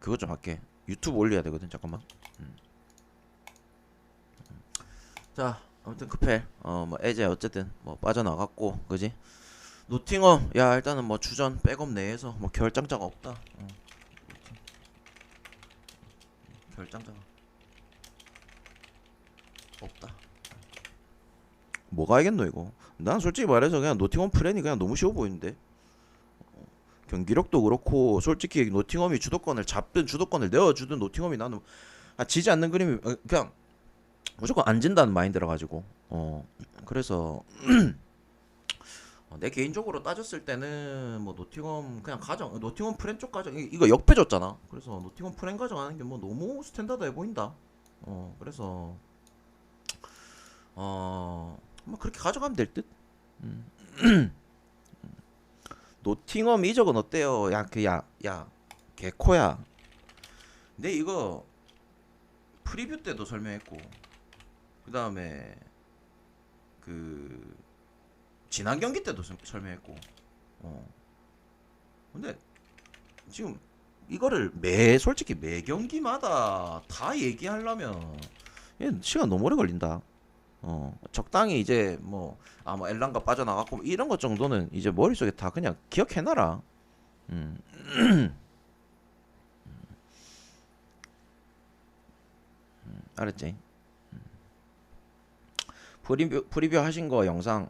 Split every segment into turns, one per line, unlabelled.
그거 좀 할게. 유튜브 올려야 되거든. 잠깐만. 음. 자, 아무튼 급해. 뭐 에제 어쨌든 뭐 빠져나갔고, 그지? 노팅엄, 야 일단은 뭐 주전 백업 내에서 뭐 결장자가 없다. 결장자가 없다. 뭐가 알겠노 이거? 난 솔직히 말해서 그냥 노팅엄 프렌이 그냥 너무 쉬워 보이는데. 경기력도 그렇고 솔직히 노팅엄이 주도권을 잡든 주도권을 내어주든 노팅엄이 나는 지지 않는 그림이 그냥 무조건 안 진다는 마인드라 가지고 그래서 내 개인적으로 따졌을 때는 뭐 노팅엄 그냥 가정 노팅엄 프렌 쪽 가정 이거 역배줬잖아. 그래서 노팅엄 프렌 가정하는 게 뭐 너무 스탠다드해 보인다. 그래서 뭐 그렇게 가져가면 될 듯. 음. 노팅엄 이적은 어때요? 야 개코야. 근데 이거 프리뷰 때도 설명했고 그 다음에 그 지난 경기 때도 설명했고 근데 지금 이거를 솔직히 매 경기마다 다 얘기하려면 시간 너무 오래 걸린다. 적당히 이제 뭐 엘란가 빠져나갔고 뭐 이런 것 정도는 이제 머릿속에 다 그냥 기억해놔라. 음. 알았지? 프리뷰 하신 거 영상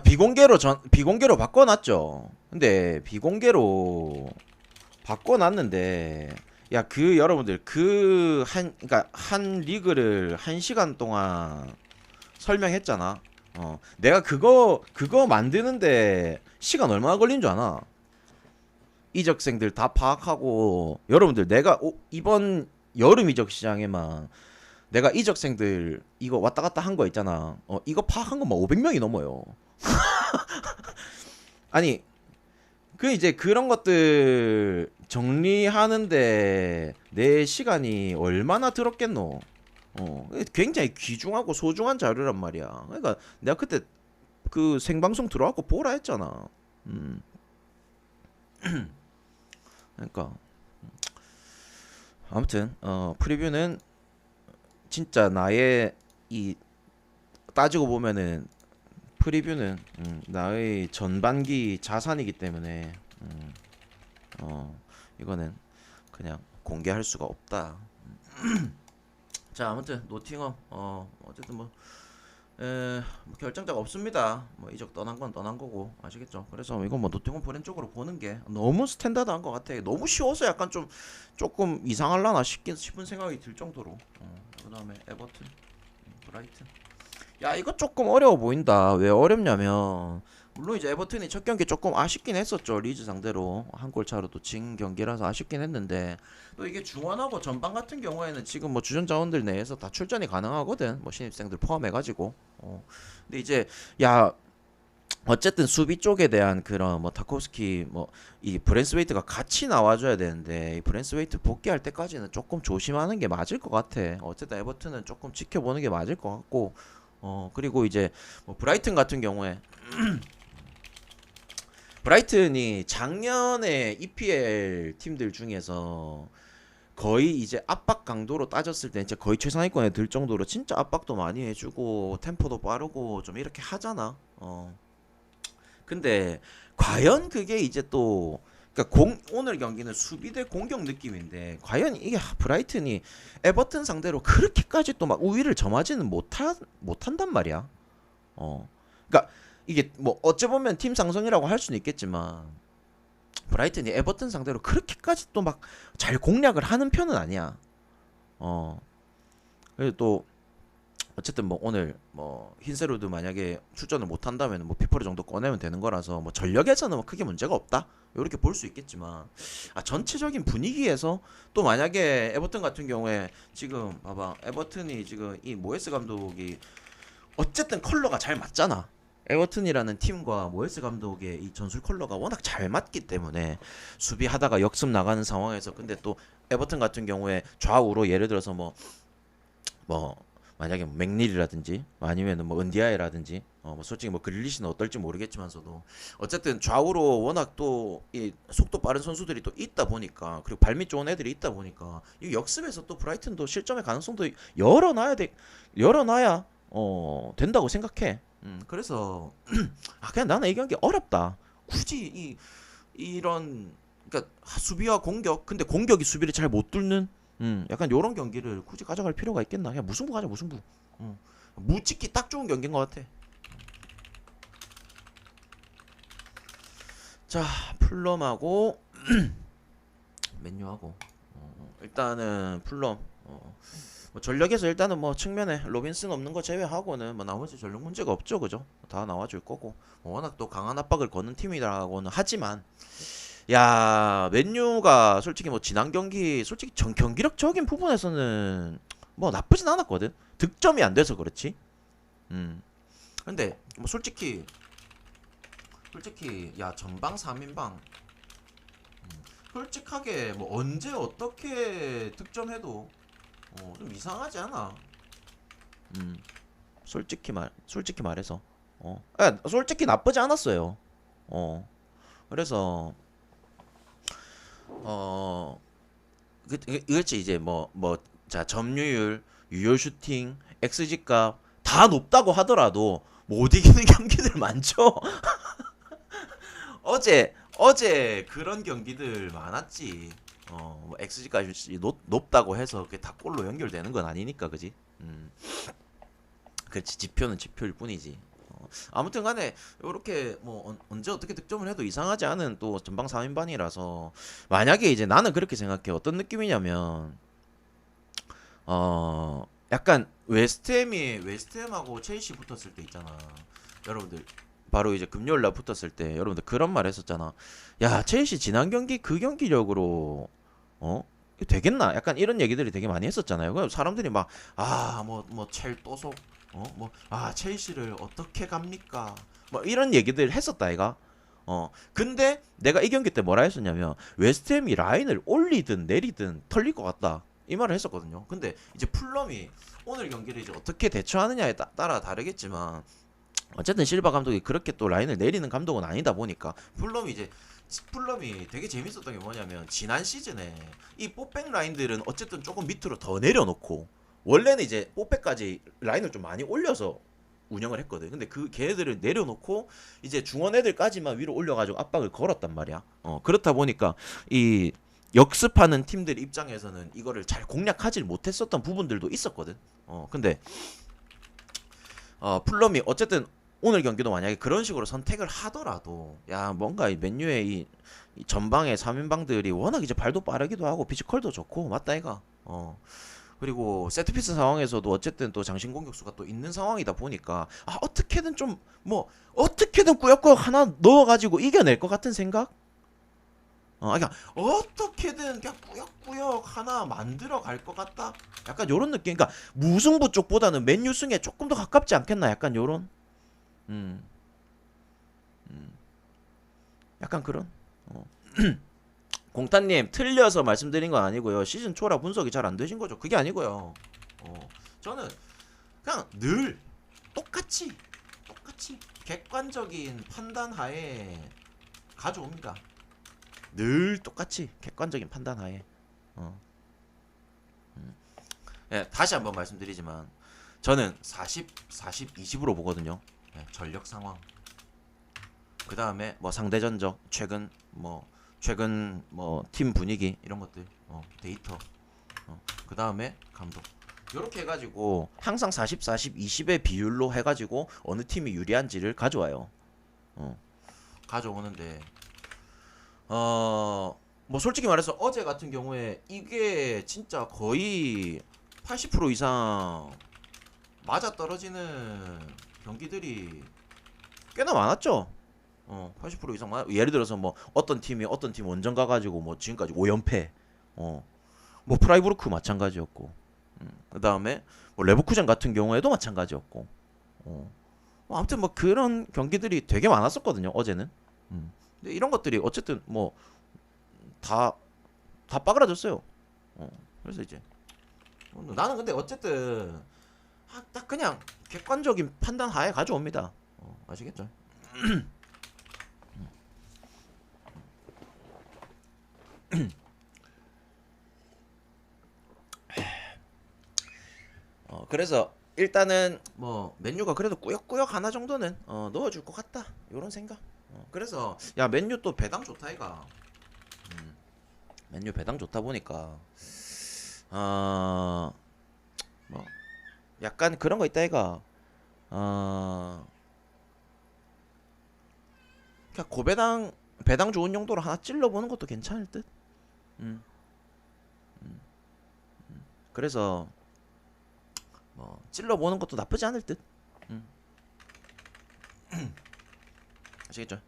비공개로 바꿔놨죠. 근데 비공개로 바꿔놨는데 야 그 여러분들 그러니까 한 리그를 1시간 동안 설명했잖아. 내가 그거 만드는데 시간 얼마나 걸린 줄 아나? 이적생들 다 파악하고 여러분들 내가 이번 여름 이적 시장에만 내가 이적생들 이거 왔다 갔다 한 거 있잖아. 이거 파악한 거만 500명이 넘어요. 아니 그 이제 그런 것들 정리하는데 내 시간이 얼마나 들었겠노? 굉장히 귀중하고 소중한 자료란 말이야. 그러니까 내가 그때 그 생방송 들어왔고 보라 했잖아. 음. 그러니까 아무튼 프리뷰는 진짜 나의 이 따지고 보면은 프리뷰는 나의 전반기 자산이기 때문에 이거는 그냥 공개할 수가 없다. 자 아무튼 노팅엄 어쨌든 뭐 결정자가 없습니다. 뭐 이적 떠난 건 떠난 거고 아시겠죠? 그래서 이건 뭐 노팅엄 브랜 쪽으로 보는 게 너무 스탠다드한 것 같아. 너무 쉬워서 약간 좀 조금 이상할라나 싶은 생각이 들 정도로. 그다음에 에버튼, 브라이튼. 야 이거 조금 어려워 보인다. 왜 어렵냐면 물론 이제 에버튼이 첫 경기 조금 아쉽긴 했었죠. 리즈 상대로 한 골 차로 또 진 경기라서 아쉽긴 했는데 또 이게 중원하고 전방 같은 경우에는 지금 뭐 주전 자원들 내에서 다 출전이 가능하거든. 뭐 신입생들 포함해가지고. 근데 이제 야 어쨌든 수비 쪽에 대한 그런 뭐 타코스키 뭐 이 브랜스웨이트가 같이 나와줘야 되는데 이 브랜스웨이트 복귀할 때까지는 조금 조심하는 게 맞을 것 같아. 어쨌든 에버튼은 조금 지켜보는 게 맞을 것 같고 그리고 이제 뭐 브라이튼 같은 경우에 브라이튼이 작년에 EPL 팀들 중에서 거의 이제 압박 강도로 따졌을 때 이제 거의 최상위권에 들 정도로 진짜 압박도 많이 해주고 템포도 빠르고 좀 이렇게 하잖아. 근데 과연 그게 이제 또 그러니까 오늘 경기는 수비 대 공격 느낌인데 과연 이게 브라이튼이 에버튼 상대로 그렇게까지 또 막 우위를 점하지는 못한단 말이야. 그러니까 이게 뭐 어찌 보면 팀 상성이라고 할 수는 있겠지만 브라이튼이 에버튼 상대로 그렇게까지 또 막 잘 공략을 하는 편은 아니야. 그래도 또 어쨌든 뭐 오늘 뭐 흰세로드 만약에 출전을 못 한다면 뭐 피포르 정도 꺼내면 되는 거라서 뭐 전력에서는 뭐 크게 문제가 없다. 이렇게 볼 수 있겠지만 전체적인 분위기에서 또 만약에 에버튼 같은 경우에 지금 봐봐 에버튼이 지금 이 모에스 감독이 어쨌든 컬러가 잘 맞잖아. 에버튼이라는 팀과 모에스 감독의 이 전술 컬러가 워낙 잘 맞기 때문에 수비하다가 역습 나가는 상황에서 근데 또 에버튼 같은 경우에 좌우로 예를 들어서 뭐 만약에 뭐 맥닐이라든지 아니면은 뭐 은디아이라든지 뭐 솔직히 뭐 그릴리시는 어떨지 모르겠지만서도 어쨌든 좌우로 워낙 또 이 속도 빠른 선수들이 또 있다 보니까 그리고 발밑 좋은 애들이 있다 보니까 이 역습에서 또 브라이튼도 실점의 가능성도 열어놔야 된다고 생각해. 그래서 그냥 나는 이 경기 어렵다. 굳이 이런 그러니까 수비와 공격 근데 공격이 수비를 잘 못 뚫는 약간 요런 경기를 굳이 가져갈 필요가 있겠나? 그냥 무승부 가자 무승부. 무찍기 딱 좋은 경기인 것 같아. 자 풀럼하고 맨유하고 일단은 풀럼 뭐 전력에서 일단은 뭐 측면에 로빈슨 없는 거 제외하고는 뭐 나머지 전력 문제가 없죠, 그죠? 다 나와줄 거고 워낙 또 강한 압박을 거는 팀이라고는 하지만 야 맨유가 솔직히 뭐 지난 경기 솔직히 전 경기력적인 부분에서는 뭐 나쁘진 않았거든. 득점이 안 돼서 그렇지. 근데 뭐 솔직히 야 전방 3인방 솔직하게 뭐 언제 어떻게 득점해도 좀 이상하지 않아. 음 솔직히 말해서 솔직히 나쁘지 않았어요. 그래서 어 그렇지 이제 자 점유율, 유효 슈팅, XG 값다 높다고 하더라도 못 이기는 경기들 많죠. 어제 그런 경기들 많았지. 뭐 XG까지 높다고 해서 그게 다 골로 연결되는 건 아니니까, 그지? 그렇지 지표는 지표일 뿐이지. 아무튼 간에 요렇게 뭐 언제 어떻게 득점을 해도 이상하지 않은 또 전방 3인반이라서 만약에 이제 나는 그렇게 생각해. 어떤 느낌이냐면 약간 웨스트햄하고 첼시 붙었을 때 있잖아. 여러분들 바로 이제 금요일 날 붙었을 때 여러분들 그런 말 했었잖아. 야, 첼시 지난 경기 그 경기력으로 이거 되겠나? 약간 이런 얘기들이 되게 많이 했었잖아요. 그럼 사람들이 막 첼도속 첼시를 어떻게 갑니까? 뭐 이런 얘기들 했었다 이가. 근데 내가 이 경기 때 뭐라 했었냐면 웨스트햄이 라인을 올리든 내리든 털릴 것 같다. 이 말을 했었거든요. 근데 이제 풀럼이 오늘 경기를 이제 어떻게 대처하느냐에 따라 다르겠지만 어쨌든 실바 감독이 그렇게 또 라인을 내리는 감독은 아니다 보니까 풀럼이 되게 재밌었던 게 뭐냐면 지난 시즌에 이 뽀백 라인들은 어쨌든 조금 밑으로 더 내려놓고 원래는 이제 뽀백까지 라인을 좀 많이 올려서 운영을 했거든. 근데 그 걔네들을 내려놓고 이제 중원 애들까지만 위로 올려가지고 압박을 걸었단 말이야. 그렇다 보니까 이 역습하는 팀들 입장에서는 이거를 잘 공략하지 못했었던 부분들도 있었거든. 근데 풀럼이 어쨌든 오늘 경기도 만약에 그런 식으로 선택을 하더라도 야 뭔가 이 맨유의 이 전방의 3인방들이 워낙 이제 발도 빠르기도 하고 피지컬도 좋고 맞다 이가. 그리고 세트피스 상황에서도 어쨌든 또 장신 공격수가 또 있는 상황이다 보니까 어떻게든 좀 뭐 어떻게든 꾸역꾸역 하나 넣어가지고 이겨낼 것 같은 생각? 그러니까 어떻게든 그냥 꾸역꾸역 하나 만들어 갈 것 같다. 약간 요런 느낌. 그러니까 무승부 쪽보다는 맨유승에 조금 더 가깝지 않겠나? 약간 요런. 음, 약간 그런. 공타님 틀려서 말씀드린 건 아니고요. 시즌 초라 분석이 잘 안 되신 거죠. 그게 아니고요. 저는 그냥 늘 똑같이 객관적인 판단 하에 가져옵니다. 늘 똑같이 객관적인 판단 하에. 예, 다시 한번 말씀드리지만 저는 40, 20으로 보거든요. 예, 전력 상황. 그 다음에 뭐 상대전적, 최근 뭐 팀 분위기 이런 것들, 데이터. 그 다음에 감독. 이렇게 해가지고 항상 40, 20의 비율로 해가지고 어느 팀이 유리한지를 가져와요. 가져오는데 뭐 솔직히 말해서 어제 같은 경우에 이게 진짜 거의 80% 이상 맞아 떨어지는 경기들이 꽤나 많았죠. 80% 이상 예를 들어서 뭐 어떤 팀 원정 가가지고 뭐 지금까지 5연패. 뭐 프라이부르크 마찬가지였고. 그다음에 뭐 레버쿠젠 같은 경우에도 마찬가지였고. 아무튼 뭐 그런 경기들이 되게 많았었거든요. 어제는. 근데 이런 것들이 어쨌든 뭐 다 빠그라졌어요. 그래서 이제 나는 근데 어쨌든 딱 그냥 객관적인 판단 하에 가져옵니다. 아시겠죠? 그래서 일단은 뭐 맨유가 그래도 꾸역꾸역 하나 정도는 넣어줄 것 같다 요런 생각. 그래서 야 맨유 또 배당 좋다 이가. 맨유 배당 좋다 보니까 뭐 약간 그런 거 있다 이가. 그냥 고배당 배당 좋은 용도로 하나 찔러보는 것도 괜찮을 듯. 음, 그래서 뭐 찔러보는 것도 나쁘지 않을 듯. 음, 아시겠죠?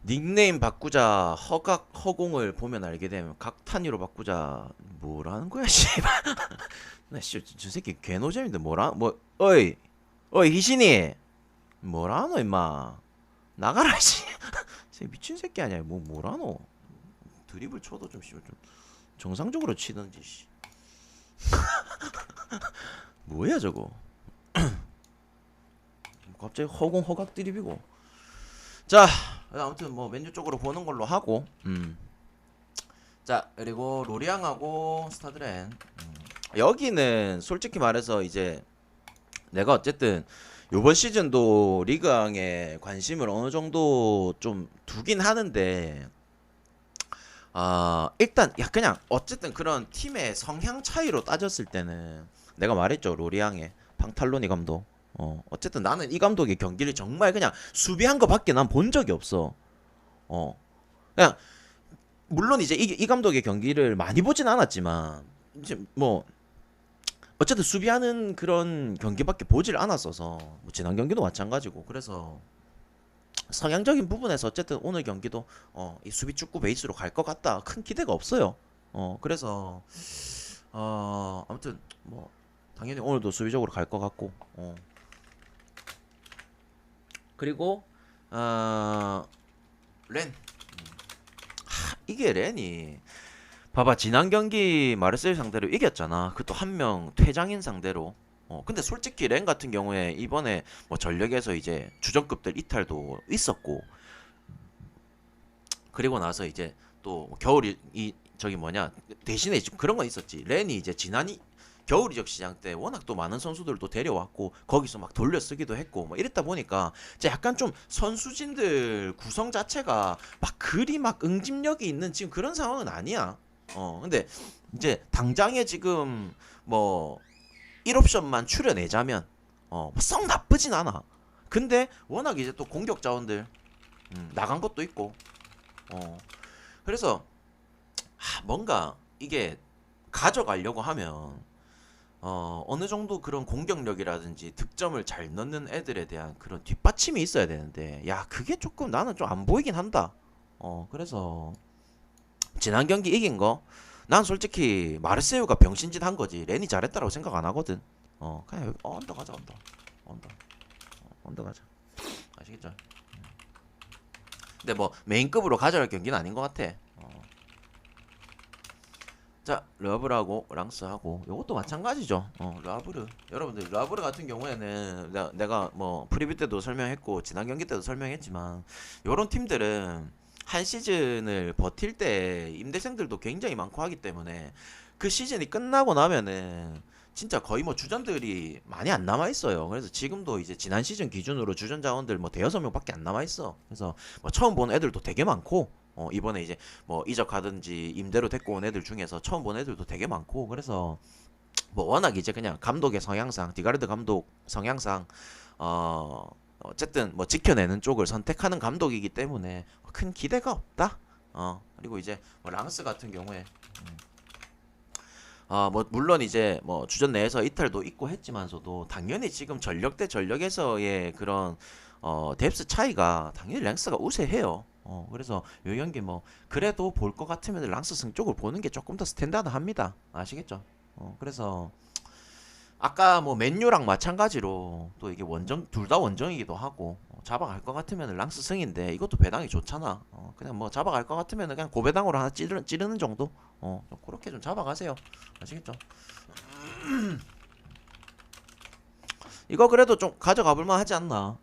닉네임 바꾸자 허각 허공을 보면 알게 되면 각 단위로 바꾸자 뭐라는 거야 씨발. 나씨저 새끼 개노잼인데 뭐라 뭐 어이 희신이 뭐라노 임마 나가라 씨. 미친 새끼 아니야 뭐라노. 드립을 쳐도 좀 씨발 좀 정상적으로 치던지 씨. 뭐야 저거. 갑자기 허공 허각 드립이고. 자 아무튼 뭐 맨유 쪽으로 보는 걸로 하고. 자 그리고 로리앙하고 스타드렌. 여기는 솔직히 말해서 이제 내가 어쨌든 요번 시즌도 리그왕에 관심을 어느 정도 좀 두긴 하는데 일단 야 그냥 어쨌든 그런 팀의 성향 차이로 따졌을 때는 내가 말했죠 로리앙의 방탈로니 감독. 어쨌든 나는 이 감독의 경기를 정말 그냥 수비한 거밖에 난 본 적이 없어. 그냥 물론 이제 이 감독의 경기를 많이 보진 않았지만 이제 뭐 어쨌든 수비하는 그런 경기밖에 보질 않았어서 뭐 지난 경기도 마찬가지고. 그래서 성향적인 부분에서 어쨌든 오늘 경기도 이 수비 축구 베이스로 갈 것 같다 큰 기대가 없어요. 그래서 아무튼 뭐 당연히 오늘도 수비적으로 갈 것 같고. 그리고 렌. 이게 렌이 봐봐 지난 경기 마르세유 상대로 이겼잖아. 그것도 한 명 퇴장인 상대로. 근데 솔직히 렌 같은 경우에 이번에 뭐 전력에서 이제 주전급들 이탈도 있었고 그리고 나서 이제 또 겨울이 저기 뭐냐 대신에 지금 그런 건 있었지. 렌이 이제 지난 겨울 이적 시장 때 워낙 또 많은 선수들도 데려왔고 거기서 막 돌려 쓰기도 했고 뭐 이랬다 보니까 이제 약간 좀 선수진들 구성 자체가 막 그리 막 응집력이 있는 지금 그런 상황은 아니야. 근데 이제 당장에 지금 뭐 1옵션만 추려내자면 썩 나쁘진 않아. 근데 워낙 이제 또 공격 자원들 나간 것도 있고 그래서 뭔가 이게 가져가려고 하면 어느 정도 그런 공격력이라든지 득점을 잘 넣는 애들에 대한 그런 뒷받침이 있어야 되는데 야 그게 조금 나는 좀 안 보이긴 한다. 그래서 지난 경기 이긴 거 난 솔직히 마르세유가 병신짓 한 거지 렌이 잘했다라고 생각 안 하거든. 그냥 여기 언더 가자 언더 가자. 아시겠죠? 근데 뭐 메인급으로 가져갈 경기는 아닌 것 같아. 자 러브르하고 랑스하고 요것도 마찬가지죠. 러브르 여러분들 러브르 같은 경우에는 내가 뭐 프리뷰 때도 설명했고 지난 경기 때도 설명했지만 요런 팀들은 한 시즌을 버틸 때 임대생들도 굉장히 많고 하기 때문에 그 시즌이 끝나고 나면은 진짜 거의 뭐 주전들이 많이 안 남아 있어요. 그래서 지금도 이제 지난 시즌 기준으로 주전 자원들 뭐 대여섯 명밖에 안 남아 있어. 그래서 뭐 처음 본 애들도 되게 많고 이번에 이제 뭐 이적하든지 임대로 데리고 온 애들 중에서 처음 본 애들도 되게 많고. 그래서 뭐 워낙 이제 그냥 감독의 성향상 디가르드 감독 성향상 어쨌든 뭐 지켜내는 쪽을 선택하는 감독이기 때문에 큰 기대가 없다. 그리고 이제 뭐 랑스 같은 경우에 뭐 물론 이제 뭐 주전 내에서 이탈도 있고 했지만서도 당연히 지금 전력 대 전력에서의 그런 뎁스 차이가 당연히 랑스가 우세해요. 그래서 요 경기 뭐 그래도 볼 것 같으면 랑스 승 쪽을 보는 게 조금 더 스탠다드합니다. 아시겠죠? 그래서 아까 뭐 맨유랑 마찬가지로 또 이게 원정 둘 다 원정이기도 하고 잡아갈 것 같으면 랑스 승인데 이것도 배당이 좋잖아. 그냥 뭐 잡아갈 것 같으면 그냥 고배당으로 하나 찌르는 정도. 좀 그렇게 좀 잡아가세요. 아시겠죠? 이거 그래도 좀 가져가 볼만 하지 않나.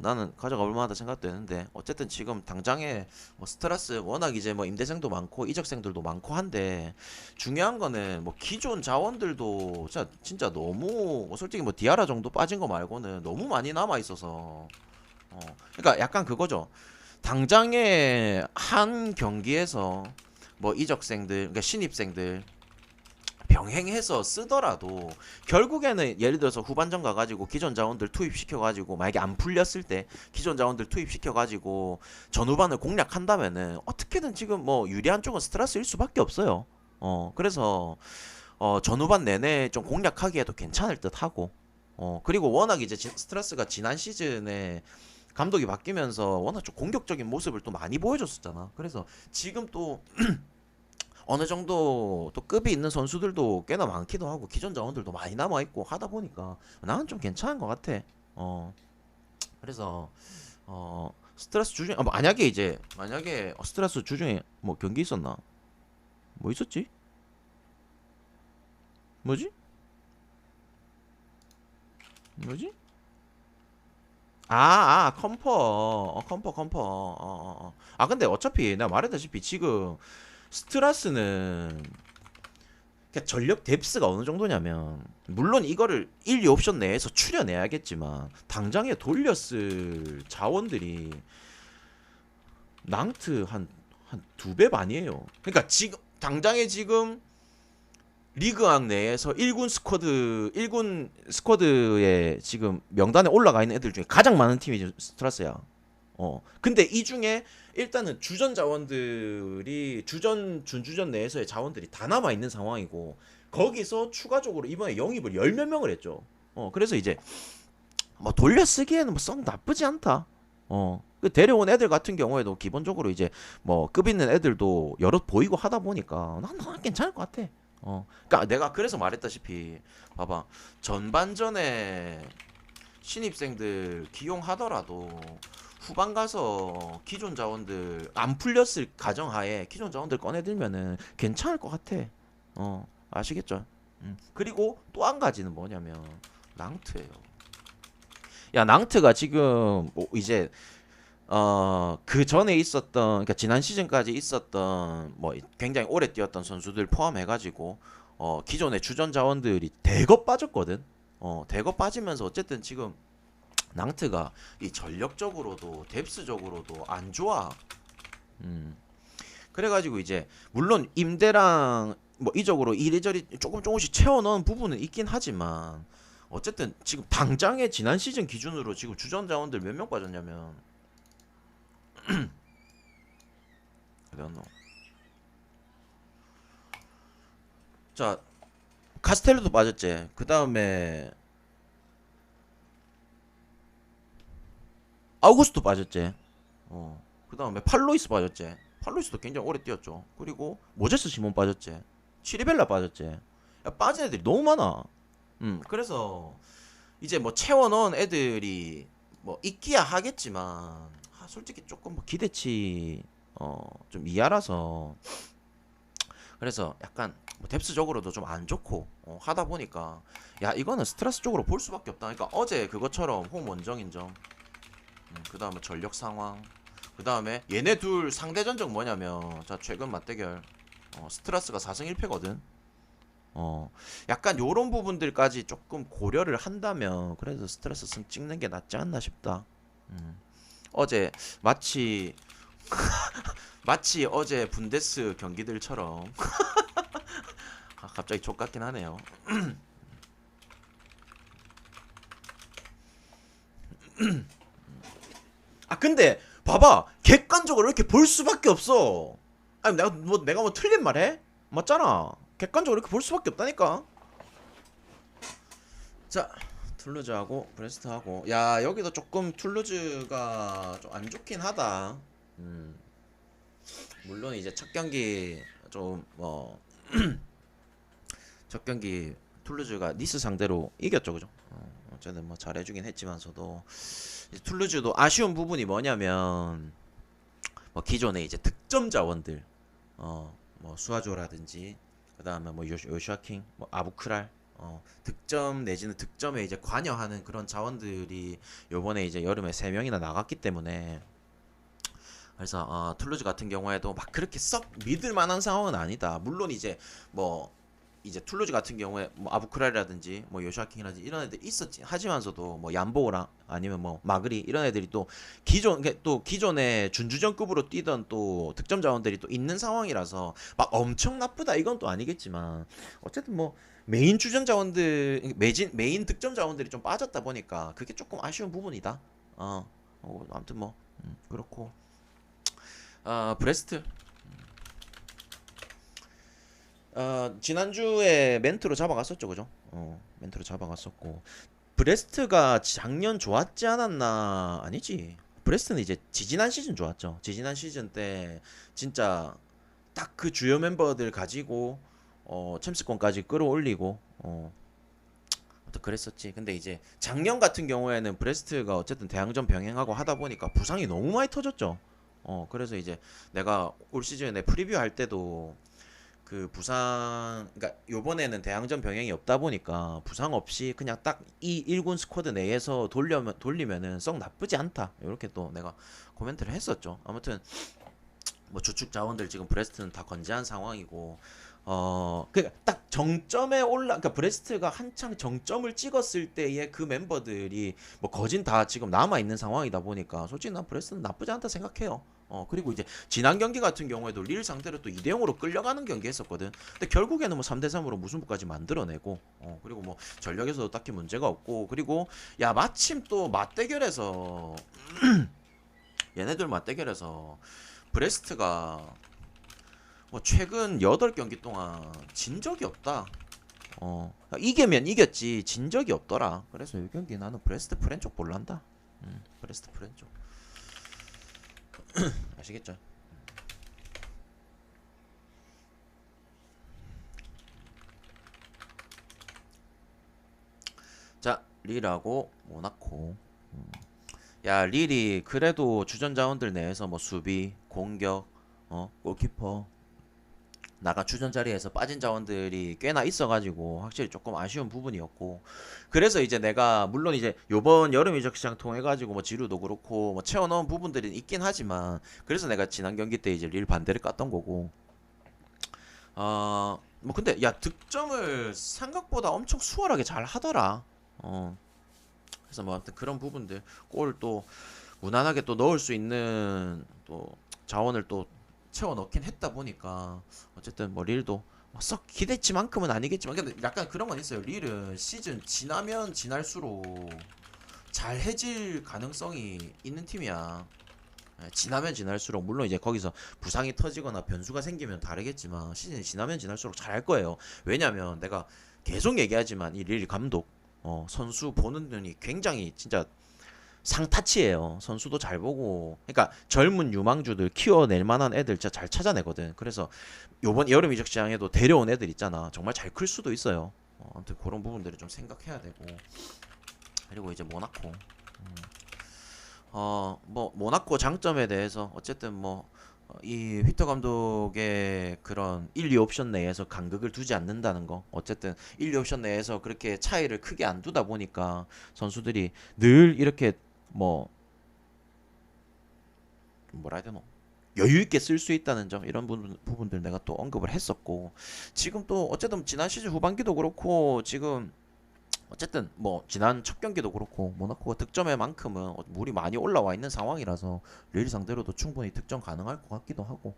나는 가져가 볼 만하다 생각되는데 어쨌든 지금 당장에 뭐 스트라스 워낙 이제 뭐 임대생도 많고 이적생들도 많고 한데 중요한 거는 뭐 기존 자원들도 진짜 너무 솔직히 뭐 디아라 정도 빠진 거 말고는 너무 많이 남아 있어서 그러니까 약간 그거죠. 당장에 한 경기에서 뭐 이적생들 그러니까 신입생들 병행해서 쓰더라도 결국에는 예를 들어서 후반전 가가지고 기존 자원들 투입시켜가지고 만약에 안 풀렸을 때 기존 자원들 투입시켜가지고 전후반을 공략한다면은 어떻게든 지금 뭐 유리한 쪽은 스트라스일 수밖에 없어요. 그래서 전후반 내내 좀 공략하기에도 괜찮을 듯하고 그리고 워낙 이제 스트라스가 지난 시즌에 감독이 바뀌면서 워낙 좀 공격적인 모습을 또 많이 보여줬었잖아. 그래서 지금 또 어느 정도 또 급이 있는 선수들도 꽤나 많기도 하고 기존 자원들도 많이 남아 있고 하다 보니까 나는 좀 괜찮은 것 같아. 그래서 스트레스 주중에 만약에 스트레스 주중에 뭐 경기 있었나? 뭐 있었지? 뭐지? 뭐지? 컴퍼. 컴퍼. 근데 어차피 내가 말했다시피 지금 스트라스는 그러니까 전력 뎁스가 어느 정도냐면 물론 이거를 1, 2 옵션 내에서 추려내야겠지만 당장에 돌렸을 자원들이 낭트 한 두 배 반이에요. 그러니까 지금 당장에 지금 리그왕 내에서 1군 스쿼드에 지금 명단에 올라가 있는 애들 중에 가장 많은 팀이 스트라스야. 근데 이 중에 일단은 주전 자원들이 준주전 내에서의 자원들이 다 남아 있는 상황이고 거기서 추가적으로 이번에 영입을 열 몇 명을 했죠. 그래서 이제 뭐 돌려 쓰기에는 뭐 썩 나쁘지 않다. 그 데려온 애들 같은 경우에도 기본적으로 이제 뭐 급 있는 애들도 여럿 보이고 하다 보니까 난 괜찮을 것 같아. 그러니까 내가 그래서 말했다시피 봐봐 전반전에 신입생들 기용하더라도 후반 가서 기존 자원들 안 풀렸을 가정하에 기존 자원들 꺼내들면은 괜찮을 것 같아. 아시겠죠? 그리고 또 한 가지는 뭐냐면 낭트예요. 야 낭트가 지금 뭐 이제 그 전에 있었던 그러니까 지난 시즌까지 있었던 뭐 굉장히 오래 뛰었던 선수들 포함해가지고 기존의 주전 자원들이 대거 빠졌거든. 대거 빠지면서 어쨌든 지금 낭트가 이 전력적으로도 뎁스적으로도 안 좋아. 그래가지고 이제 물론 임대랑 뭐 이적으로 이리저리 조금씩 채워 넣은 부분은 있긴 하지만 어쨌든 지금 당장의 지난 시즌 기준으로 지금 주전 자원들 몇 명 빠졌냐면 어디였노? 자 카스텔로도 빠졌지. 그 다음에 아우구스도 빠졌지. 그 다음에 팔로이스 빠졌지. 팔로이스도 굉장히 오래 뛰었죠. 그리고 모제스 시몬 빠졌지. 치리벨라 빠졌지. 야, 빠진 애들이 너무 많아. 그래서 이제 뭐 채워넣은 애들이 뭐 있기야 하겠지만 솔직히 조금 뭐 기대치 좀 이하라서 그래서 약간 뭐 뎁스적으로도 좀 안 좋고 하다 보니까 야 이거는 스트레스 쪽으로 볼 수밖에 없다. 그러니까 어제 그것처럼 홈 원정 인정. 그 다음에 전력 상황. 그 다음에 얘네 둘 상대 전적 뭐냐면 자 최근 맞대결 스트라스가 4승 1패거든. 약간 요런 부분들까지 조금 고려를 한다면 그래도 스트레스 승 찍는 게 낫지 않나 싶다. 어제 마치 어제 분데스 경기들처럼 갑자기 족같긴 하네요. 근데 봐봐 객관적으로 이렇게 볼 수밖에 없어. 아니 내가 뭐 틀린 말해? 맞잖아. 객관적으로 이렇게 볼 수밖에 없다니까. 자 툴루즈하고 브레스트하고 야 여기도 조금 툴루즈가 좀 안 좋긴 하다. 물론 이제 첫 경기 좀 뭐 첫 경기 툴루즈가 니스 상대로 이겼죠, 그죠? 어쨌든 뭐 잘해주긴 했지만서도 툴루즈도 아쉬운 부분이 뭐냐면 뭐 기존에 이제 득점 자원들 뭐 수아조라든지 그 다음에 뭐 요슈아킹 뭐 아부크랄 득점 내지는 득점에 이제 관여하는 그런 자원들이 요번에 이제 여름에 3명이나 나갔기 때문에 그래서 툴루즈 같은 경우에도 막 그렇게 썩 믿을 만한 상황은 아니다. 물론 이제 뭐 이제 툴루즈 같은 경우에 뭐 아부크랄이라든지 뭐 요샤킹이라든지 이런 애들 있었지. 하지만서도 뭐 얀보랑 아니면 뭐 마그리 이런 애들이 또 또 기존의 준주전급으로 뛰던 또 득점 자원들이 또 있는 상황이라서 막 엄청 나쁘다 이건 또 아니겠지만 어쨌든 뭐 메인 주전 자원들 메인 득점 자원들이 좀 빠졌다 보니까 그게 조금 아쉬운 부분이다. 아무튼 뭐 그렇고 브레스트 지난주에 멘트로 잡아갔었죠, 그죠? 멘트로 잡아갔었고 브레스트가 작년 좋았지 않았나? 아니지. 브레스트는 이제 지지난 시즌 좋았죠. 지지난 시즌 때 진짜 딱 그 주요 멤버들 가지고 챔스권까지 끌어올리고 또 그랬었지. 근데 이제 작년 같은 경우에는 브레스트가 어쨌든 대항전 병행하고 하다 보니까 부상이 너무 많이 터졌죠. 그래서 이제 내가 올 시즌에 프리뷰 할 때도 그 부상, 그러니까 요번에는 대항전 병행이 없다 보니까 부상 없이 그냥 딱 이 1군 스쿼드 내에서 돌리면은 썩 나쁘지 않다. 이렇게 또 내가 코멘트를 했었죠. 아무튼 뭐 주축 자원들 지금 브레스트는 다 건재한 상황이고 그러니까 딱 정점에 그러니까 브레스트가 한창 정점을 찍었을 때의 그 멤버들이 뭐 거진 다 지금 남아 있는 상황이다 보니까 솔직히 난 브레스트는 나쁘지 않다 생각해요. 그리고 이제 지난 경기 같은 경우에도 릴 상대로 또 2대 0으로 끌려가는 경기 했었거든. 근데 결국에는 뭐 3대 3으로 무승부까지 만들어내고 그리고 뭐 전력에서도 딱히 문제가 없고 그리고 야 마침 또 맞대결에서 얘네들 맞대결에서 브레스트가 뭐 최근 8경기 동안 진 적이 없다. 이기면 이겼지 진 적이 없더라. 그래서 이 경기 나는 브레스트 프렌 쪽 볼란다. 브레스트 프렌 쪽. 아시겠죠? 자, 릴하고 모나코. 야, 릴이 그래도 주전 자원들 내에서 뭐 수비, 공격, 골키퍼 나가 주전 자리에서 빠진 자원들이 꽤나 있어가지고 확실히 조금 아쉬운 부분이었고 그래서 이제 내가 물론 이제 요번 여름 이적 시장 통해 가지고 뭐 지루도 그렇고 뭐 채워넣은 부분들이 있긴 하지만 그래서 내가 지난 경기 때 이제 릴 반대를 깠던 거고 뭐 근데 야 득점을 생각보다 엄청 수월하게 잘 하더라. 그래서 뭐 아무튼 그런 부분들 골 또 무난하게 또 넣을 수 있는 또 자원을 또 채워 넣긴 했다 보니까 어쨌든 뭐 릴도 썩 기대치만큼은 아니겠지만 근데 약간 그런 건 있어요. 릴은 시즌 지나면 지날수록 잘해질 가능성이 있는 팀이야. 지나면 지날수록 물론 이제 거기서 부상이 터지거나 변수가 생기면 다르겠지만 시즌이 지나면 지날수록 잘할 거예요. 왜냐면 내가 계속 얘기하지만 이 릴 감독 선수 보는 눈이 굉장히 진짜 상타치예요. 선수도 잘 보고, 그러니까 젊은 유망주들 키워낼 만한 애들 진짜 잘 찾아내거든. 그래서 요번 여름 이적 시장에도 데려온 애들 있잖아. 정말 잘 클 수도 있어요. 아무튼 그런 부분들을 좀 생각해야 되고. 그리고 이제 모나코. 뭐 모나코 장점에 대해서 어쨌든 뭐 이 휘터 감독의 그런 1, 2옵션 내에서 간극을 두지 않는다는 거. 어쨌든 1, 2옵션 내에서 그렇게 차이를 크게 안 두다 보니까 선수들이 늘 이렇게 뭐 뭐라 해야 되노? 여유 있게 쓸 수 있다는 점 이런 부분들 내가 또 언급을 했었고 지금 또 어쨌든 지난 시즌 후반기도 그렇고 지금 어쨌든 뭐 지난 첫 경기도 그렇고 모나코가 득점에 만큼은 물이 많이 올라와 있는 상황이라서 릴 상대로도 충분히 득점 가능할 것 같기도 하고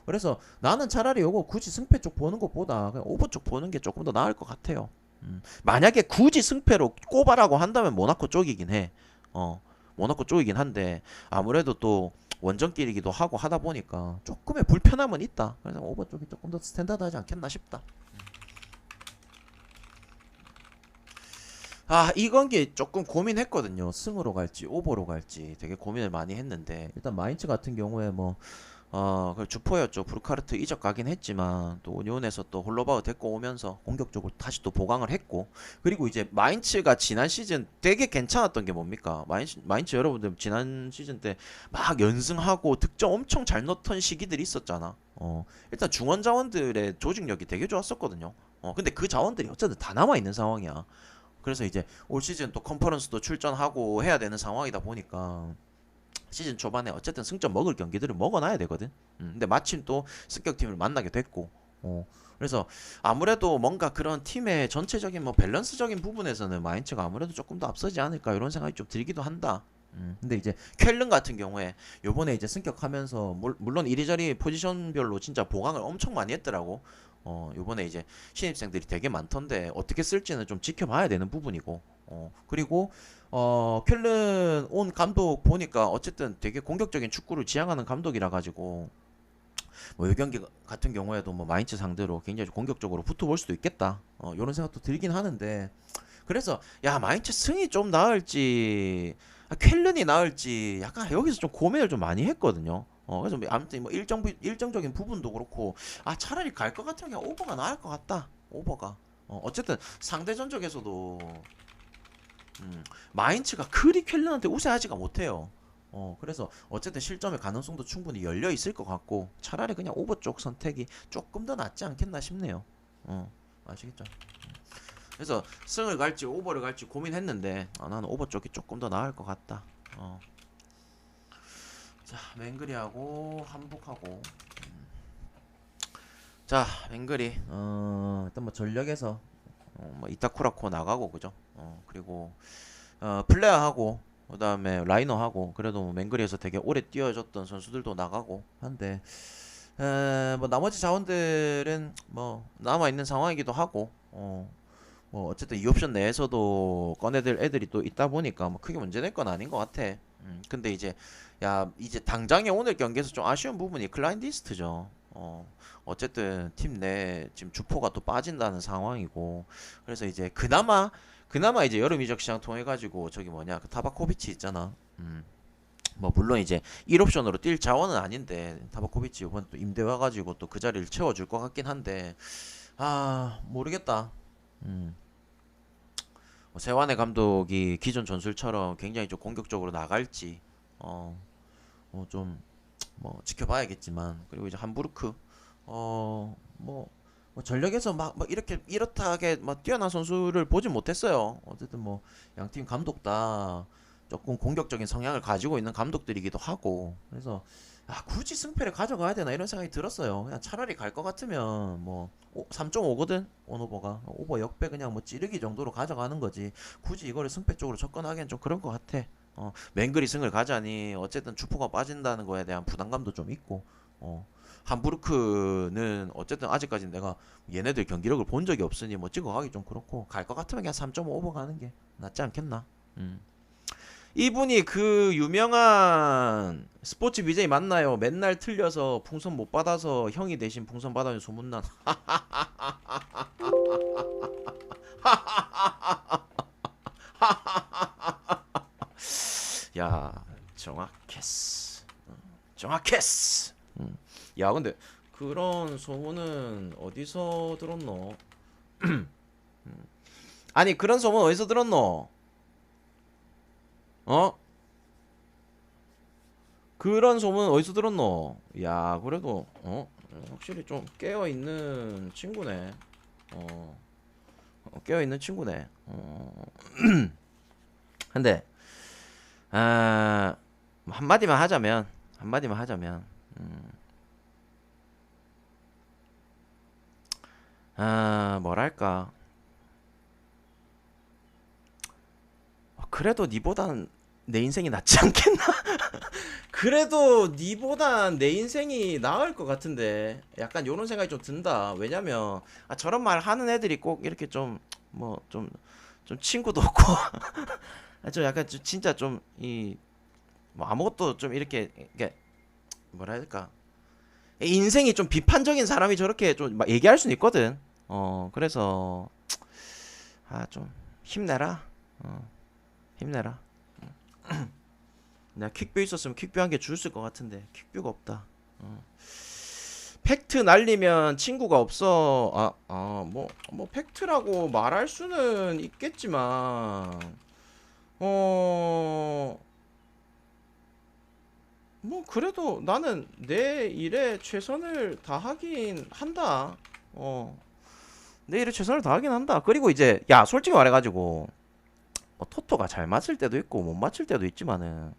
그래서 나는 차라리 요거 굳이 승패 쪽 보는 것보다 그냥 오버 쪽 보는 게 조금 더 나을 것 같아요. 만약에 굳이 승패로 꼽아라고 한다면 모나코 쪽이긴 해. 모나코 쪽이긴 한데 아무래도 또 원정길이기도 하고 하다 보니까 조금의 불편함은 있다. 그래서 오버 쪽이 조금 더 스탠다드하지 않겠나 싶다. 이 경기 조금 고민했거든요. 승으로 갈지 오버로 갈지 되게 고민을 많이 했는데 일단 마인츠 같은 경우에 뭐 그 주포였죠. 브루카르트 이적 가긴 했지만 또 운ion에서 또 홀로바우 데리고 오면서 공격적으로 다시 또 보강을 했고 그리고 이제 마인츠가 지난 시즌 되게 괜찮았던 게 뭡니까? 마인츠 여러분들 지난 시즌 때 막 연승하고 득점 엄청 잘 넣던 시기들이 있었잖아. 일단 중원 자원들의 조직력이 되게 좋았었거든요. 근데 그 자원들이 어쨌든 다 남아 있는 상황이야. 그래서 이제 올 시즌 또 컨퍼런스도 출전하고 해야 되는 상황이다 보니까 시즌 초반에 어쨌든 승점 먹을 경기들을 먹어놔야 되거든. 근데 마침 또 승격팀을 만나게 됐고, 그래서 아무래도 뭔가 그런 팀의 전체적인 뭐 밸런스적인 부분에서는 마인츠가 아무래도 조금 더 앞서지 않을까 이런 생각이 좀 들기도 한다. 근데 이제 쾰른 같은 경우에 요번에 이제 승격하면서 물론 이리저리 포지션별로 진짜 보강을 엄청 많이 했더라고. 요번에 이제 신입생들이 되게 많던데 어떻게 쓸지는 좀 지켜봐야 되는 부분이고. 그리고 쾰른 온 감독 보니까 어쨌든 되게 공격적인 축구를 지향하는 감독이라 가지고 뭐 이 경기 같은 경우에도 뭐 마인츠 상대로 굉장히 공격적으로 붙어볼 수도 있겠다. 이런 생각도 들긴 하는데 그래서 야 마인츠 승이 좀 나을지 쾰른이 나을지 약간 여기서 좀 고민을 좀 많이 했거든요. 그래서 뭐 아무튼 뭐 일정적인 부분도 그렇고 차라리 갈 것 같으면 그냥 오버가 나을 것 같다. 오버가 어쨌든 상대 전적에서도 마인츠가 그리 쾰른한테 우세하지가 못해요. 그래서 어쨌든 실점의 가능성도 충분히 열려 있을 것 같고 차라리 그냥 오버 쪽 선택이 조금 더 낫지 않겠나 싶네요. 아시겠죠? 그래서 승을 갈지 오버를 갈지 고민했는데 나는 오버 쪽이 조금 더 나을 것 같다. 자, 맹그리하고 한복하고 자, 맹그리 일단 뭐 전력에서 뭐 이타쿠라코 나가고 그죠? 그리고 플레어하고 그다음에 라이너하고 그래도 뭐 맹그리에서 되게 오래 뛰어줬던 선수들도 나가고 한데 뭐 나머지 자원들은 뭐 남아 있는 상황이기도 하고 뭐 어쨌든 이 옵션 내에서도 꺼내들 애들이 또 있다 보니까 뭐 크게 문제될 건 아닌 것 같아. 근데 이제 이제 당장에 오늘 경기에서 좀 아쉬운 부분이 클라인디스트죠. 어쨌든 팀 내 지금 주포가 또 빠진다는 상황이고 그래서 이제 그나마 이제 여름 이적 시장 통해 가지고 저기 뭐냐 그 타바코비치 있잖아. 뭐 물론 이제 1옵션으로 뛸 자원은 아닌데 타바코비치 이번 또 임대 와가지고 또 그 자리를 채워줄 것 같긴 한데 모르겠다. 세완의 감독이 기존 전술처럼 굉장히 좀 공격적으로 나갈지 좀 뭐 지켜봐야겠지만 그리고 이제 함부르크 뭐 전력에서 막 이렇게 이렇다하게 막 뛰어난 선수를 보진 못했어요. 어쨌든 뭐 양팀 감독 다 조금 공격적인 성향을 가지고 있는 감독들이기도 하고 그래서 굳이 승패를 가져가야 되나 이런 생각이 들었어요. 그냥 차라리 갈 것 같으면 뭐 3.5거든 온오버가 오버 역배 그냥 뭐 찌르기 정도로 가져가는 거지 굳이 이거를 승패 쪽으로 접근하기엔 좀 그런 것 같아. 맹글이 승을 가자니 어쨌든 주포가 빠진다는 거에 대한 부담감도 좀 있고 함부르크는 어쨌든 아직까지 내가 얘네들 경기력을 본 적이 없으니 뭐 찍어가기 좀 그렇고 갈 것 같으면 그냥 3.5 오버 가는 게 낫지 않겠나. 이분이 그 유명한 스포츠 BJ 맞나요? 맨날 틀려서 풍선 못 받아서 형이 대신 풍선 받아준 소문난. 야, 정확했어. 정확했어. 야, 근데 그런 소문은 어디서 들었노? 아니, 그런 소문 어디서 들었노? 그런 소문 어디서 들었노? 야, 그래도 확실히 좀 깨어 있는 친구네. 깨어 있는 친구네. 근데 한마디만 하자면 뭐랄까 그래도 니보단 내 인생이 낫지 않겠나? 그래도 니보단 내 인생이 나을 것 같은데 약간 요런 생각이 좀 든다. 왜냐면 저런 말 하는 애들이 꼭 이렇게 좀 뭐 좀 친구도 없고 좀 약간 진짜 좀 이 뭐 아무것도 좀 이게 뭐라 해야 될까 인생이 좀 비판적인 사람이 저렇게 좀 막 얘기할 수는 있거든. 그래서 좀 힘내라. 힘내라. 내가 퀵뷰 있었으면 퀵뷰 한 개 줬을 것 같은데 퀵뷰가 없다. 팩트 날리면 친구가 없어. 뭐 팩트라고 말할 수는 있겠지만 뭐 그래도 나는 내 일에 최선을 다하긴 한다. 내일에 최선을 다하긴 한다. 그리고 이제 야 솔직히 말해가지고 뭐 토토가 잘 맞을 때도 있고 못 맞을 때도 있지만은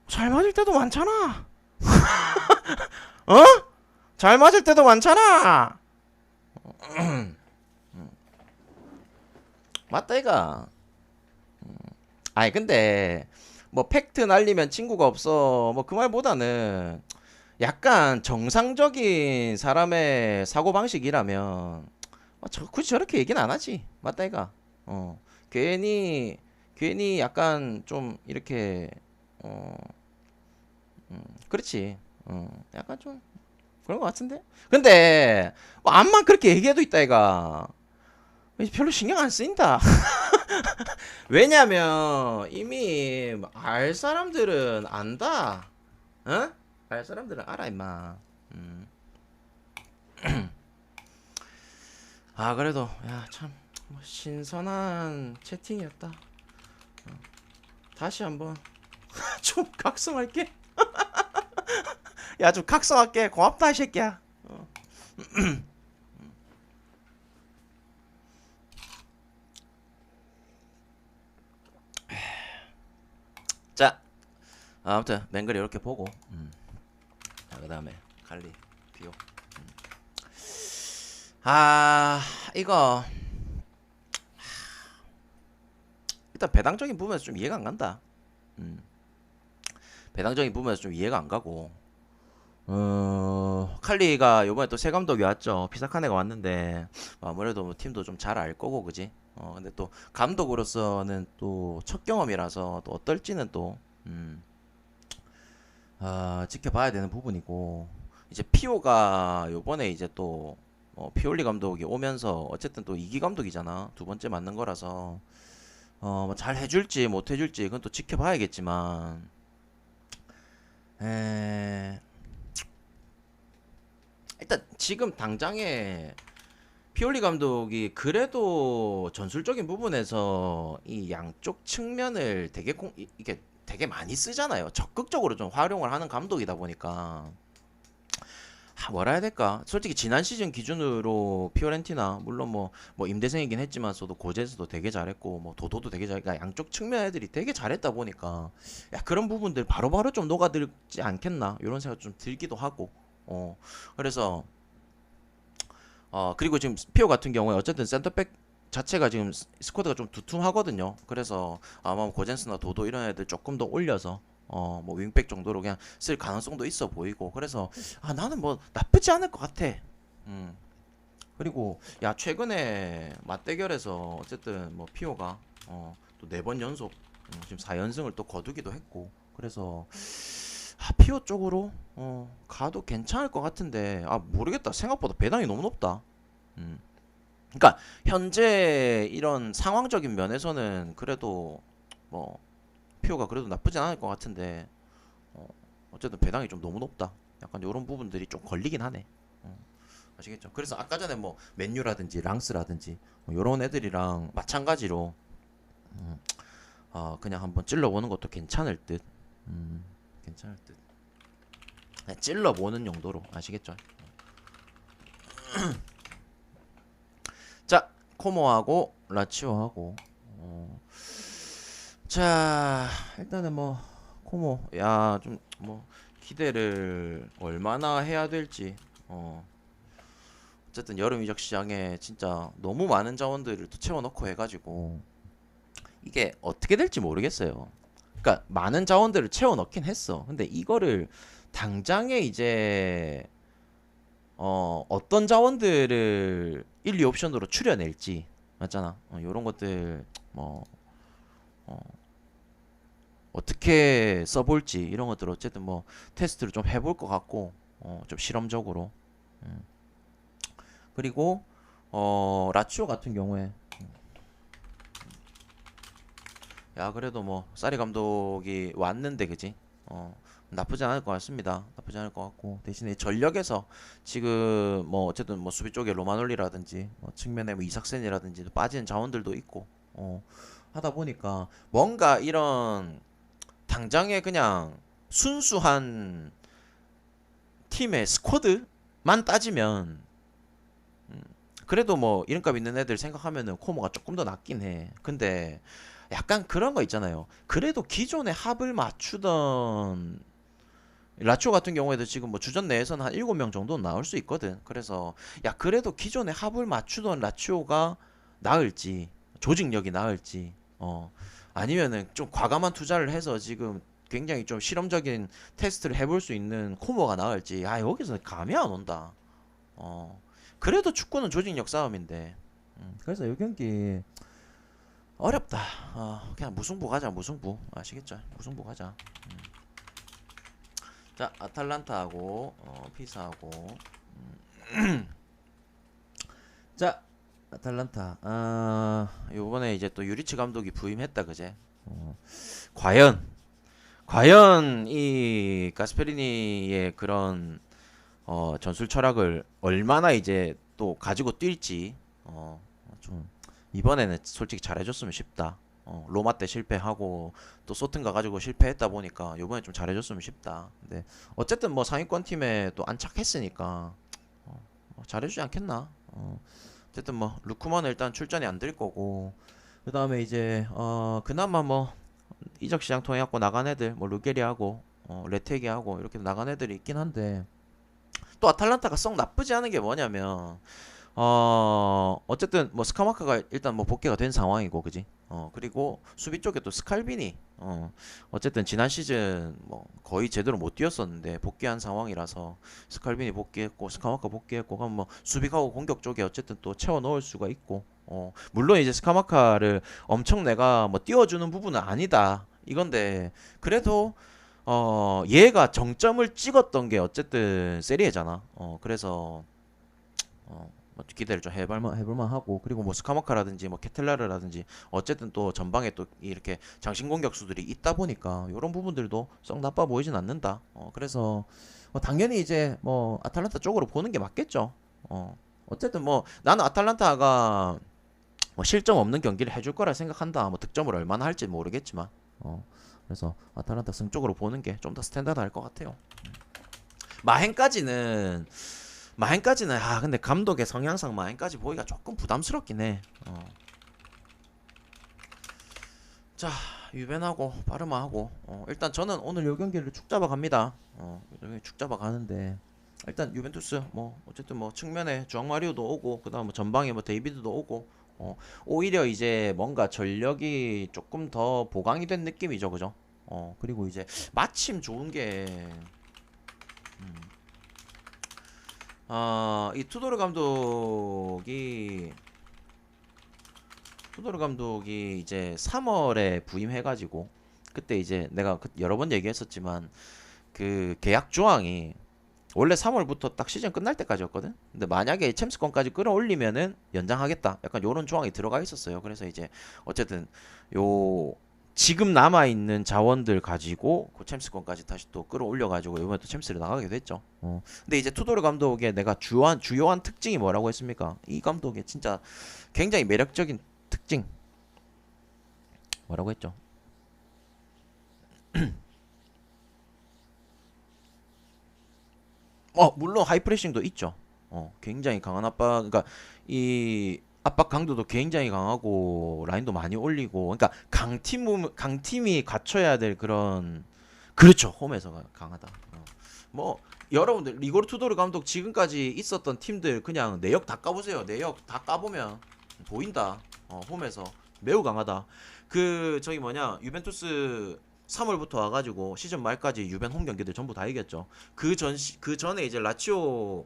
잘 맞을 때도 많잖아. 어? 잘 맞을 때도 많잖아. 맞다 이가. 아니 근데 뭐 팩트 날리면 친구가 없어 뭐 그 말보다는 약간 정상적인 사람의 사고방식이라면 굳이 저렇게 얘기는 안 하지. 맞다 이가. 어 괜히 괜히 약간 좀 이렇게 어 그렇지. 약간 좀 그런 것 같은데. 근데 뭐 암만 그렇게 얘기해도 있다 이가. 별로 신경 안 쓰인다. 왜냐면 이미 알 사람들은 안다. 어? 알 사람들은 알아 임마. 음. 아 그래도 야참 신선한 채팅이었다. 다시 한번 좀 각성할게. 야 좀 각성할게. 고맙다 이 새끼야. 자 아무튼 맹글이 이렇게 보고 자 그다음에 갈리 비오. 아 이거 일단 배당적인 부분에서 좀 이해가 안 간다. 음. 배당적인 부분에서 좀 이해가 안 가고 칼리가 요번에 또 새 감독이 왔죠. 피사카네가 왔는데 아무래도 뭐 팀도 좀 잘 알 거고 그지. 근데 또 감독으로서는 또 첫 경험이라서 또 어떨지는 또 지켜봐야 되는 부분이고 이제 피오가 요번에 이제 또 피올리 감독이 오면서 어쨌든 또 이기 감독이잖아. 두 번째 맞는 거라서 뭐잘 해줄지 못 해줄지 그건 또 지켜봐야겠지만 에... 일단 지금 당장에 피올리 감독이 그래도 전술적인 부분에서 이 양쪽 측면을 되게 이게 되게 많이 쓰잖아요. 적극적으로 좀 활용을 하는 감독이다 보니까 뭐라 해야 될까? 솔직히 지난 시즌 기준으로 피오렌티나 물론 뭐 임대생이긴 했지만서도 고제스도 되게 잘했고 뭐 도도도 되게 잘, 그러니까 양쪽 측면 애들이 되게 잘했다 보니까 그런 부분들 바로바로 좀 녹아들지 않겠나 이런 생각 좀 들기도 하고 그래서 그리고 지금 피오 같은 경우에 어쨌든 센터백 자체가 지금 스쿼드가 좀 두툼하거든요. 그래서 아마 고젠스나 도도 이런 애들 조금 더 올려서 뭐 윙백 정도로 그냥 쓸 가능성도 있어 보이고 그래서 나는 뭐 나쁘지 않을 것 같아. 음. 그리고 야 최근에 맞대결에서 어쨌든 뭐 피오가 또 4번 연속 지금 4연승을 또 거두기도 했고 그래서 피오 쪽으로 가도 괜찮을 것 같은데 모르겠다. 생각보다 배당이 너무 높다. 음. 그러니까 현재 이런 상황적인 면에서는 그래도 뭐 피오가 그래도 나쁘진 않을 것 같은데 어쨌든 배당이 좀 너무 높다. 약간 이런 부분들이 좀 걸리긴 하네. 아시겠죠? 그래서 아까 전에 뭐 맨유라든지 랑스라든지 뭐 이런 애들이랑 마찬가지로 그냥 한번 찔러보는 것도 괜찮을 듯. 괜찮을 듯. 그냥 찔러보는 용도로 아시겠죠? 자 코모하고 라치오하고 자 일단은 뭐 코모 좀 뭐 기대를 얼마나 해야 될지 어쨌든 여름 이적 시장에 진짜 너무 많은 자원들을 또 채워넣고 해가지고 이게 어떻게 될지 모르겠어요. 그러니까 많은 자원들을 채워넣긴 했어. 근데 이거를 당장에 이제 어떤 자원들을 1, 2옵션으로 추려낼지 맞잖아. 요런 것들 뭐 어떻게 써볼지 이런 것들 어쨌든 뭐 테스트를 좀 해볼 것 같고 좀 실험적으로 그리고 라치오 같은 경우에 그래도 뭐 사리 감독이 왔는데 그지 나쁘지 않을 것 같습니다. 나쁘지 않을 것 같고 대신에 전력에서 지금 뭐 어쨌든 뭐 수비 쪽에 로마놀리라든지 측면에 뭐 이삭센이라든지 빠지는 자원들도 있고 하다 보니까 뭔가 이런 당장에 그냥 순수한 팀의 스쿼드 따지면 그래도 뭐 이름값 있는 애들 생각하면은 코모가 조금 더 낫긴 해. 근데 약간 그런 거 있잖아요. 그래도 기존의 합을 맞추던 라치오 같은 경우에도 지금 뭐 주전 내에서는 한 7명 정도는 나올 수 있거든. 그래서 야 그래도 기존의 합을 맞추던 라치오가 나을지 조직력이 나을지 아니면은 좀 과감한 투자를 해서 지금 굉장히 좀 실험적인 테스트를 해볼 수 있는 코모가 나을지 여기서 감이 안 온다. 어 그래도 축구는 조직력 싸움인데 그래서 이 경기 어렵다. 그냥 무승부 가자 무승부 아시겠죠? 무승부 가자. 자 아탈란타하고 피사하고 자 아탈란타 요번에 이제 또 유리치 감독이 부임했다 그제. 과연 이 가스페리니의 그런 전술 철학을 얼마나 이제 또 가지고 뛸지 좀 이번에는 솔직히 잘해줬으면 싶다. 로마 때 실패하고 또 소튼가 가지고 실패했다 보니까 이번에 좀 잘해줬으면 싶다. 근데 어쨌든 뭐 상위권 팀에 또 안착했으니까 잘해주지 않겠나. 어쨌든 뭐 루크만은 일단 출전이 안 될 거고 그 다음에 이제 그나마 뭐 이적 시장 통해 갖고 나간 애들 뭐 루게리하고 레테기하고 이렇게 나간 애들이 있긴 한데 또 아탈란타가 썩 나쁘지 않은 게 뭐냐면 어쨌든 뭐 스카마카가 일단 뭐 복귀가 된 상황이고 그지. 그리고 수비 쪽에 또 스칼빈이 어쨌든 지난 시즌 뭐 거의 제대로 못 뛰었었는데 복귀한 상황이라서 스칼빈이 복귀했고 스카마카 복귀했고 그럼 뭐 수비하고 공격 쪽에 어쨌든 또 채워 넣을 수가 있고 물론 이제 스카마카를 엄청 내가 뭐 띄워주는 부분은 아니다 이건데 그래도 얘가 정점을 찍었던 게 어쨌든 세리에잖아. 그래서 뭐 기대를 좀 해볼만 하고 그리고 뭐 스카마카라든지 뭐 케텔라르라든지 어쨌든 또 전방에 또 이렇게 장신 공격수들이 있다 보니까 이런 부분들도 썩 나빠 보이진 않는다. 그래서 당연히 이제 뭐 아탈란타 쪽으로 보는 게 맞겠죠. 어쨌든 뭐 나는 아탈란타가 뭐 실점 없는 경기를 해줄 거라 생각한다. 뭐 득점을 얼마나 할지 모르겠지만 그래서 아탈란타 승 쪽으로 보는 게 좀 더 스탠다드할 것 같아요. 마헨까지는 근데 감독의 성향상 마헨까지 보기가 조금 부담스럽긴 해. 자 유벤하고 파르마하고 일단 저는 오늘 요 경기를 축 잡아 갑니다. 축 잡아 가는데 일단 유벤투스 뭐 어쨌든 뭐 측면에 주앙마리오도 오고 그다음 뭐 전방에 뭐 데이비드도 오고 오히려 이제 뭔가 전력이 조금 더 보강이 된 느낌이죠, 그죠? 그리고 이제 마침 좋은 게 이 투도르 감독이 이제 3월에 부임해가지고 그때 이제 내가 여러 번 얘기했었지만 그 계약 조항이 원래 3월부터 딱 시즌 끝날 때까지였거든. 근데 만약에 챔스권까지 끌어올리면은 연장하겠다. 약간 요런 조항이 들어가 있었어요. 그래서 이제 어쨌든 요 지금 남아 있는 자원들 가지고 그 챔스권까지 다시 또 끌어올려 가지고 이번에 또 챔스를 나가게 됐죠. 근데 이제 투도르 감독의 내가 주요한 특징이 뭐라고 했습니까? 이 감독의 진짜 굉장히 매력적인 특징 뭐라고 했죠? 물론 하이프레싱도 있죠. 굉장히 강한 그러니까 이 압박 강도도 굉장히 강하고 라인도 많이 올리고, 그러니까 강팀이 갖춰야 될 그런 그렇죠. 홈에서 강하다. 뭐 여러분들 리고르 투도르 감독 지금까지 있었던 팀들 그냥 내역 다 까보세요. 내역 다 까보면 보인다. 홈에서 매우 강하다. 그 저기 뭐냐 유벤투스 3월부터 와가지고 시즌 말까지 유벤 홈 경기들 전부 다 이겼죠. 그 전에 이제 라치오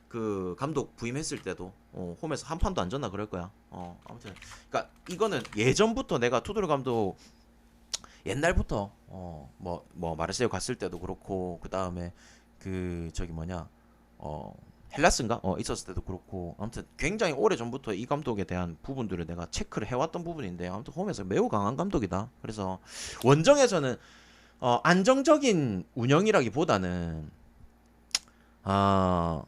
그 감독 부임했을 때도 홈에서 한 판도 안 졌나 그럴 거야. 아무튼 그러니까 이거는 예전부터 내가 투도르 감독 옛날부터 뭐 마르세유 갔을 때도 그렇고 그 다음에 그 저기 뭐냐 헬라스인가 있었을 때도 그렇고 아무튼 굉장히 오래 전부터 이 감독에 대한 부분들을 내가 체크를 해왔던 부분인데 아무튼 홈에서 매우 강한 감독이다. 그래서 원정에서는 안정적인 운영이라기보다는 아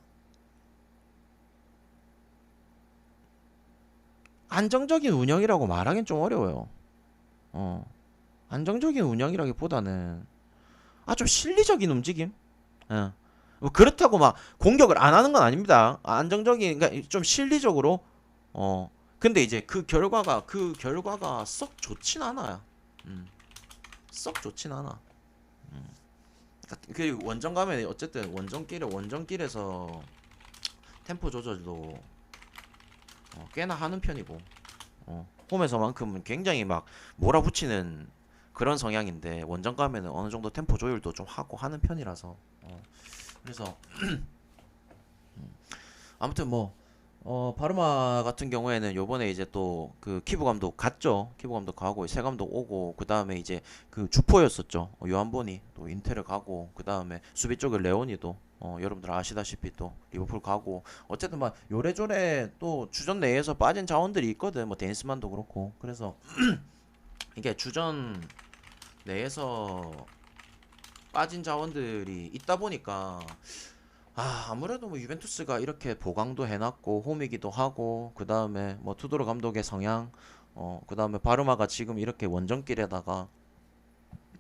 안정적인 운영이라고 말하긴 좀 어려워요. 안정적인 운영이라기보다는 좀 실리적인 움직임. 예. 뭐 그렇다고 막 공격을 안 하는 건 아닙니다. 안정적인 그러니까 좀 실리적으로 근데 이제 그 결과가 썩 좋진 않아요. 썩 좋진 않아. 그 원정 가면 어쨌든 원정길에서 템포 조절도 꽤나 하는 편이고 홈에서만큼은 굉장히 막 몰아붙이는 그런 성향인데 원정 가면은 어느 정도 템포 조율도 좀 하고 하는 편이라서 그래서 아무튼 뭐 바르마 같은 경우에는 요번에 이제 또 그 키부 감독 갔죠. 키부 감독 가고 새 감독 오고 그 다음에 이제 그 주포였었죠. 요한보니 또 인테를 가고 그 다음에 수비 쪽에 레오니도 여러분들 아시다시피 또 리버풀 가고 어쨌든 막 요래조래 또 주전 내에서 빠진 자원들이 있거든. 뭐 데니스만도 그렇고 그래서 이게 주전 내에서 빠진 자원들이 있다 보니까 아무래도 뭐 유벤투스가 이렇게 보강도 해놨고 홈이기도 하고 그 다음에 뭐 투도르 감독의 성향 그 다음에 바르마가 지금 이렇게 원정길에다가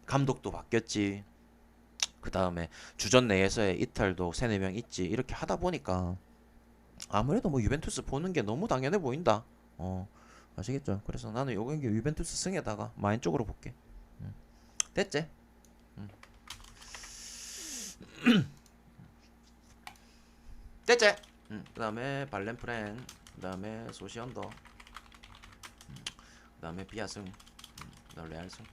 감독도 바뀌었지 그 다음에 주전 내에서의 이탈도 세네 명 있지 이렇게 하다 보니까 아무래도 뭐 유벤투스 보는 게 너무 당연해 보인다 아시겠죠? 그래서 나는 요 경기 유벤투스 승에다가 마인 쪽으로 볼게 됐지? 음. 됐지? 그 다음에 발렌프렌 그 다음에 소시언더 그 다음에 비아승 그 다음 레알승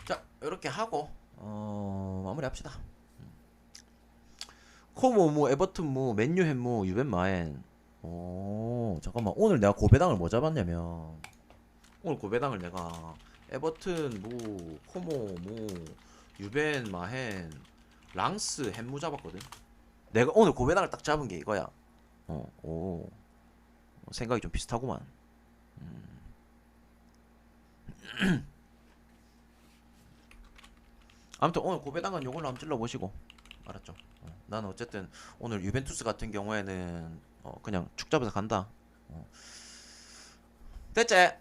자 이렇게 하고 마무리합시다. 코모 에버튼 맨유 햄 유벤 마엔 잠깐만 오늘 내가 고배당을 뭐 잡았냐면 오늘 고배당을 내가 에버튼 코모 유벤 마헨 랑스 햄무 잡았거든. 내가 오늘 고배당을 딱 잡은 게 이거야. 생각이 좀 비슷하구만. 아무튼 오늘 고배당은 요걸로 한번 찔러보시고 알았죠? 나는 어쨌든 오늘 유벤투스 같은 경우에는 그냥 축 잡아서 간다. 됐지?